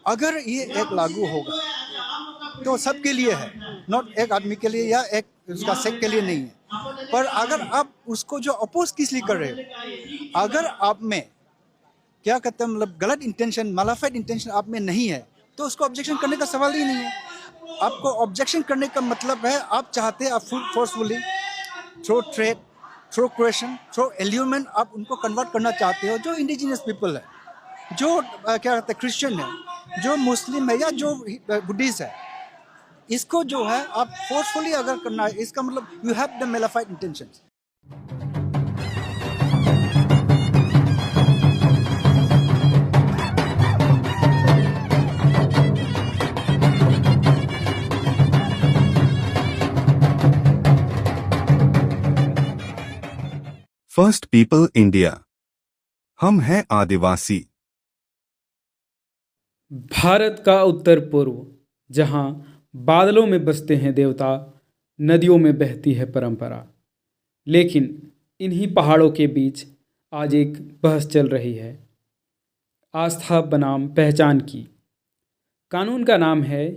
अगर ये एक लागू होगा तो सबके लिए है, नॉट एक आदमी के लिए या एक उसका सेक्ट के लिए नहीं है। पर अगर आप उसको जो अपोज किस लिए कर रहे हो, अगर आप में क्या कहते हैं मतलब गलत इंटेंशन, मालाफाइड इंटेंशन आप में नहीं है, तो उसको ऑब्जेक्शन करने का सवाल ही नहीं है। आपको ऑब्जेक्शन करने का मतलब है आप चाहते हैं आप forcefully through threat, through question, through allurement आप उनको कन्वर्ट करना चाहते हो। जो इंडिजिनियस पीपल है, जो क्या कहते हैं क्रिश्चियन है, जो मुस्लिम है या जो बुद्धिस्ट है, इसको जो है आप फोर्सफुली अगर करना है, इसका मतलब you have the mala fide intentions. First people India, हम हैं आदिवासी। भारत का उत्तर पूर्व, जहाँ बादलों में बसते हैं देवता, नदियों में बहती है परंपरा। लेकिन इन्हीं पहाड़ों के बीच आज एक बहस चल रही है, आस्था बनाम पहचान की। कानून का नाम है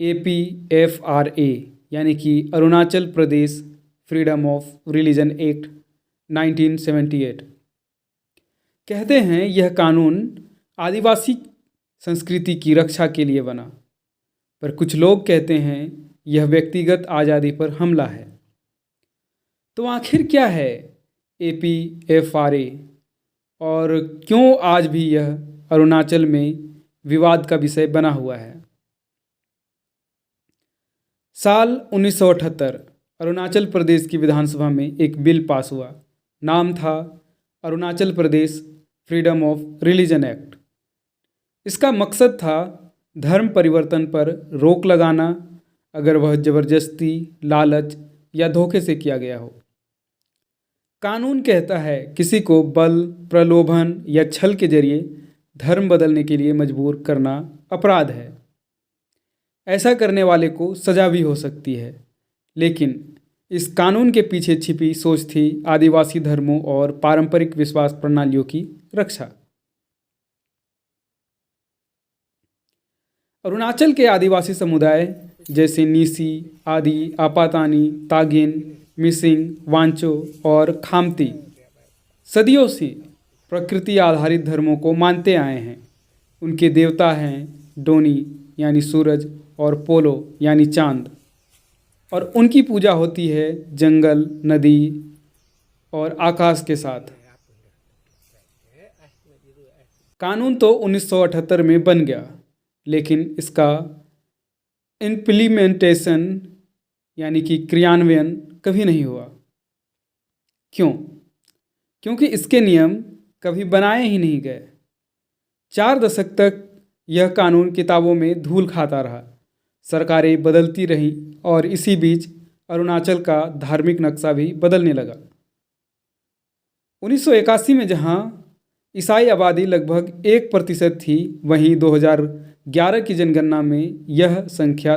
APFRA, यानी कि Arunachal Pradesh freedom of religion act 1978। कहते हैं यह कानून आदिवासी संस्कृति की रक्षा के लिए बना, पर कुछ लोग कहते हैं यह व्यक्तिगत आज़ादी पर हमला है। तो आखिर क्या है APFRA और क्यों आज भी यह अरुणाचल में विवाद का विषय बना हुआ है? साल 1978 अरुणाचल प्रदेश की विधानसभा में एक बिल पास हुआ। नाम था Arunachal Pradesh freedom of religion act. इसका मकसद था धर्म परिवर्तन पर रोक लगाना, अगर वह जबरदस्ती, लालच या धोखे से किया गया हो। कानून कहता है किसी को बल, प्रलोभन या छल के जरिए धर्म बदलने के लिए मजबूर करना अपराध है। ऐसा करने वाले को सजा भी हो सकती है। लेकिन इस कानून के पीछे छिपी सोच थी आदिवासी धर्मों और पारंपरिक विश्वास प्रणालियों की रक्षा। अरुणाचल के आदिवासी समुदाय जैसे नीसी, आदि, आपातानी, तागिन, मिसिंग, वांचो और खामती सदियों से प्रकृति आधारित धर्मों को मानते आए हैं। उनके देवता हैं डोनी यानी सूरज और पोलो यानी चांद, और उनकी पूजा होती है जंगल, नदी और आकाश के साथ। कानून तो 1978 में बन गया, लेकिन इसका इम्प्लीमेंटेशन यानी कि क्रियान्वयन कभी नहीं हुआ। क्यों? क्योंकि इसके नियम कभी बनाए ही नहीं गए। 4 दशक तक यह कानून किताबों में धूल खाता रहा, सरकारें बदलती रहीं और इसी बीच अरुणाचल का धार्मिक नक्शा भी बदलने लगा। 1981 में जहां ईसाई आबादी लगभग 1% थी, वहीं 2011 की जनगणना में यह संख्या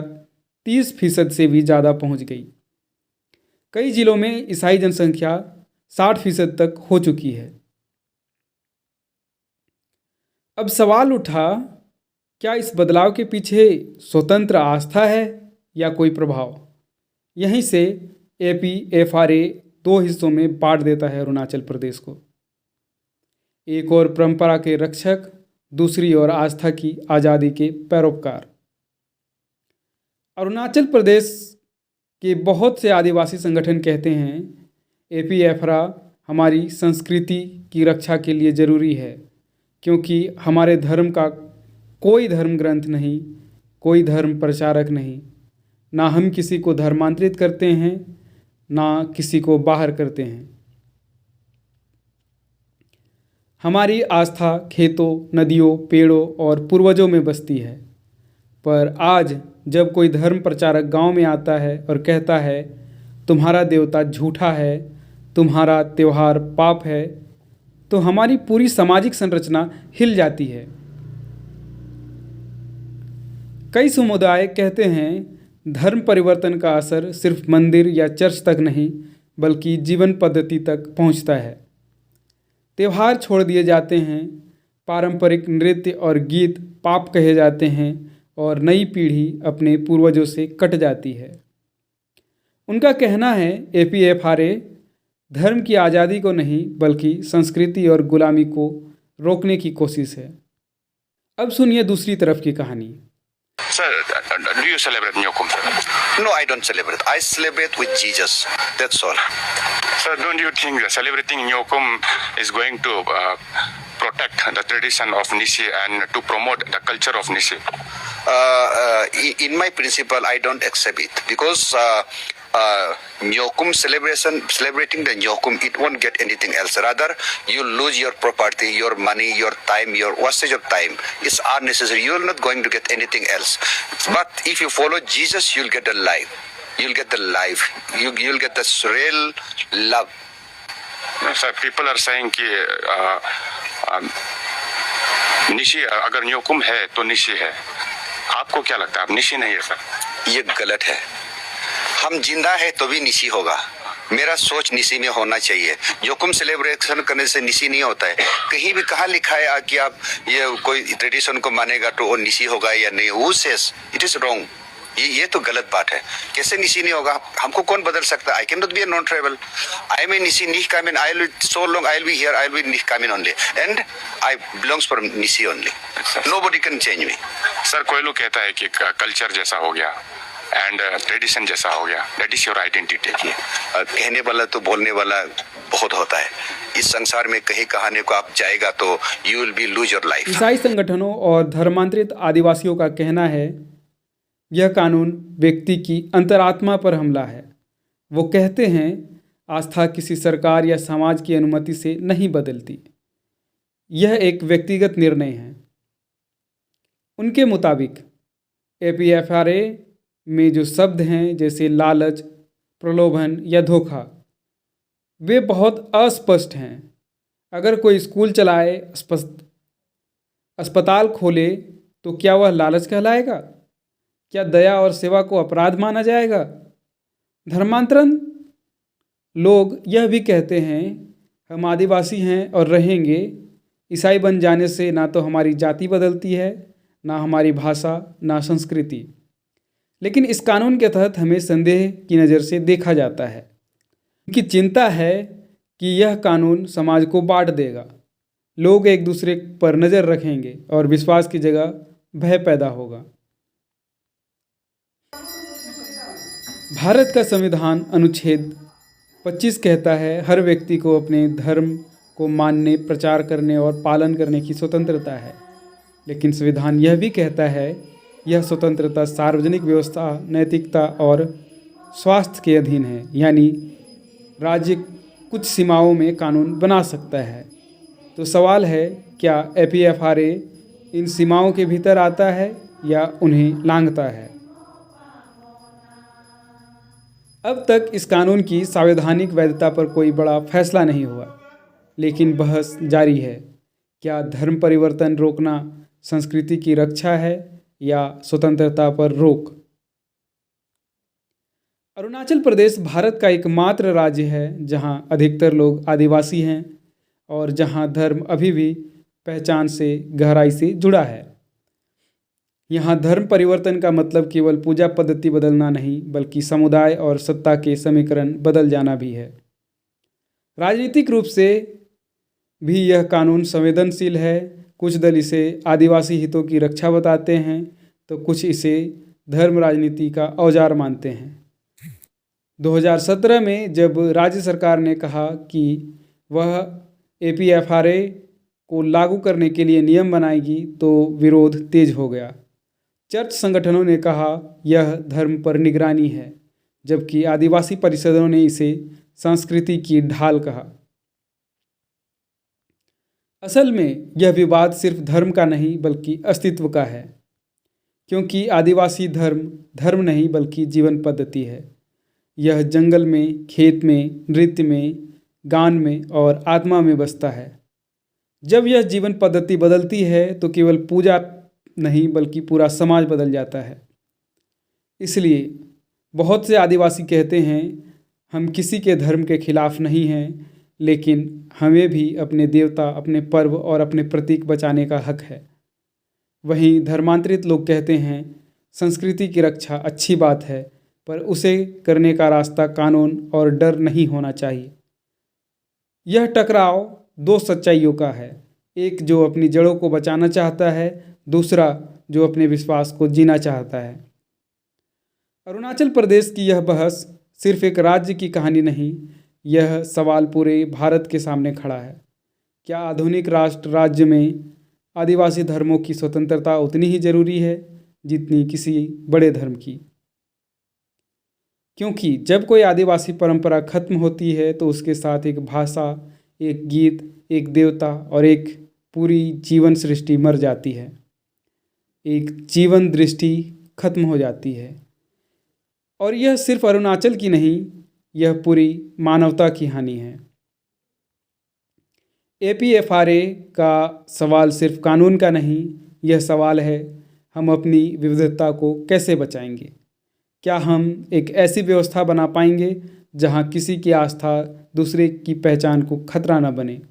30% से भी ज़्यादा पहुंच गई। कई जिलों में ईसाई जनसंख्या 60% तक हो चुकी है। अब सवाल उठा, क्या इस बदलाव के पीछे स्वतंत्र आस्था है या कोई प्रभाव? यहीं से APFRA 2 हिस्सों में बांट देता है अरुणाचल प्रदेश को। एक और परंपरा के रक्षक, दूसरी ओर आस्था की आज़ादी के पैरोकार। अरुणाचल प्रदेश के बहुत से आदिवासी संगठन कहते हैं APFRA हमारी संस्कृति की रक्षा के लिए ज़रूरी है, क्योंकि हमारे धर्म का कोई धर्म ग्रंथ नहीं, कोई धर्म प्रचारक नहीं, ना हम किसी को धर्मांतरित करते हैं, ना किसी को बाहर करते हैं। हमारी आस्था खेतों, नदियों, पेड़ों और पूर्वजों में बसती है। पर आज जब कोई धर्म प्रचारक गांव में आता है और कहता है तुम्हारा देवता झूठा है, तुम्हारा त्यौहार पाप है, तो हमारी पूरी सामाजिक संरचना हिल जाती है। कई समुदाय कहते हैं धर्म परिवर्तन का असर सिर्फ मंदिर या चर्च तक नहीं बल्कि जीवन पद्धति तक पहुंचता है। त्यौहार छोड़ दिए जाते हैं, पारंपरिक नृत्य और गीत पाप कहे जाते हैं और नई पीढ़ी अपने पूर्वजों से कट जाती है। उनका कहना है APFRA धर्म की आज़ादी को नहीं बल्कि संस्कृति और गुलामी को रोकने की कोशिश है। अब सुनिए दूसरी तरफ की कहानी। Sir, do you celebrate Nyokum, sir? No, I don't celebrate. I celebrate with Jesus. That's all. Sir, don't you think that celebrating Nyokum is going to protect the tradition of Nishi and to promote the culture of Nishi? In my principle, I don't accept it because Nyokum celebrating the Nyokum, it won't get anything else. Rather, you lose your property, your money, your time, your wastage of time. It's unnecessary. You're not going to get anything else. But if you follow Jesus, you'll get the life. You'll get the life. You'll get the real love. No, sir, people are saying कि निशी अगर न्योकुम है तो निशी है। आपको क्या लगता है? आप निशी नहीं है सर? ये गलत है। हम जिंदा है तो भी निशी होगा। मेरा सोच निशी में होना चाहिए। न्योकुम सेलिब्रेशन करने से निशी नहीं होता है। कहीं भी कहाँ लिखा है कि आप ये कोई ट्रेडिशन को मानेगा तो वो निशी होगा या नहीं? Who says? It is wrong. ये तो गलत बात है। कैसे निशी नहीं होगा? हमको कौन बदल सकता है? I cannot be a non-tribal. I am a Nishi nicht coming. I'll so long I'll be here. I'll be nicht coming only. And I belongs for Nishi only. Nobody can change me. Sir, कोई लोग कहता है कि culture जैसा हो गया and tradition जैसा हो गया, दैट इज योर आइडेंटिटी। कहने वाला तो बोलने वाला बहुत होता है। इस संसार में कहीं कहानी को आप जाएगा तो you will be lose your life. ईसाई संगठनों और धर्मांतरित आदिवासियों का कहना है यह कानून व्यक्ति की अंतरात्मा पर हमला है। वो कहते हैं आस्था किसी सरकार या समाज की अनुमति से नहीं बदलती, यह एक व्यक्तिगत निर्णय है। उनके मुताबिक APFRA में जो शब्द हैं जैसे लालच, प्रलोभन या धोखा, वे बहुत अस्पष्ट हैं। अगर कोई स्कूल चलाए, अस्पताल खोले तो क्या वह लालच कहलाएगा? क्या दया और सेवा को अपराध माना जाएगा? धर्मांतरण लोग यह भी कहते हैं हम आदिवासी हैं और रहेंगे। ईसाई बन जाने से ना तो हमारी जाति बदलती है, ना हमारी भाषा, ना संस्कृति। लेकिन इस कानून के तहत हमें संदेह की नज़र से देखा जाता है। उनकी चिंता है कि यह कानून समाज को बांट देगा। लोग एक दूसरे पर नज़र रखेंगे और विश्वास की जगह भय पैदा होगा। भारत का संविधान अनुच्छेद 25 कहता है हर व्यक्ति को अपने धर्म को मानने, प्रचार करने और पालन करने की स्वतंत्रता है। लेकिन संविधान यह भी कहता है यह स्वतंत्रता सार्वजनिक व्यवस्था, नैतिकता और स्वास्थ्य के अधीन है। यानी राज्य कुछ सीमाओं में कानून बना सकता है। तो सवाल है क्या APFRA इन सीमाओं के भीतर आता है या उन्हें लांघता है? अब तक इस कानून की संवैधानिक वैधता पर कोई बड़ा फैसला नहीं हुआ, लेकिन बहस जारी है। क्या धर्म परिवर्तन रोकना संस्कृति की रक्षा है या स्वतंत्रता पर रोक? अरुणाचल प्रदेश भारत का एकमात्र राज्य है जहां अधिकतर लोग आदिवासी हैं और जहां धर्म अभी भी पहचान से गहराई से जुड़ा है। यहाँ धर्म परिवर्तन का मतलब केवल पूजा पद्धति बदलना नहीं बल्कि समुदाय और सत्ता के समीकरण बदल जाना भी है। राजनीतिक रूप से भी यह कानून संवेदनशील है। कुछ दल इसे आदिवासी हितों की रक्षा बताते हैं तो कुछ इसे धर्म राजनीति का औजार मानते हैं। 2017 में जब राज्य सरकार ने कहा कि वह APFRA को लागू करने के लिए नियम बनाएगी तो विरोध तेज हो गया। चर्च संगठनों ने कहा यह धर्म पर निगरानी है, जबकि आदिवासी परिषदों ने इसे संस्कृति की ढाल कहा। असल में यह विवाद सिर्फ धर्म का नहीं बल्कि अस्तित्व का है, क्योंकि आदिवासी धर्म नहीं बल्कि जीवन पद्धति है। यह जंगल में, खेत में, नृत्य में, गान में और आत्मा में बसता है। जब यह जीवन पद्धति बदलती है तो केवल पूजा नहीं बल्कि पूरा समाज बदल जाता है। इसलिए बहुत से आदिवासी कहते हैं, हम किसी के धर्म के खिलाफ नहीं हैं, लेकिन हमें भी अपने देवता, अपने पर्व और अपने प्रतीक बचाने का हक है। वहीं धर्मांतरित लोग कहते हैं, संस्कृति की रक्षा अच्छी बात है, पर उसे करने का रास्ता कानून और डर नहीं होना चाहिए। यह टकराव दो सच्चाइयों का है, एक जो अपनी जड़ों को बचाना चाहता है, दूसरा जो अपने विश्वास को जीना चाहता है। अरुणाचल प्रदेश की यह बहस सिर्फ एक राज्य की कहानी नहीं, यह सवाल पूरे भारत के सामने खड़ा है। क्या आधुनिक राष्ट्र राज्य में आदिवासी धर्मों की स्वतंत्रता उतनी ही जरूरी है जितनी किसी बड़े धर्म की? क्योंकि जब कोई आदिवासी परंपरा खत्म होती है तो उसके साथ एक भाषा, एक गीत, एक देवता और एक पूरी जीवन सृष्टि मर जाती है। एक जीवन दृष्टि खत्म हो जाती है। और यह सिर्फ अरुणाचल की नहीं, यह पूरी मानवता की हानि है। APFRA का सवाल सिर्फ कानून का नहीं, यह सवाल है हम अपनी विविधता को कैसे बचाएंगे। क्या हम एक ऐसी व्यवस्था बना पाएंगे जहां किसी की आस्था दूसरे की पहचान को खतरा न बने,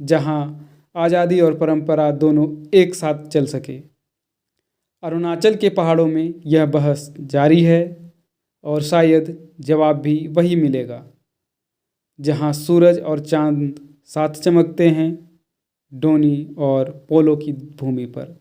जहां आज़ादी और परंपरा दोनों एक साथ चल सके। अरुणाचल के पहाड़ों में यह बहस जारी है और शायद जवाब भी वही मिलेगा, जहां सूरज और चांद साथ चमकते हैं, डोनी और पोलो की भूमि पर।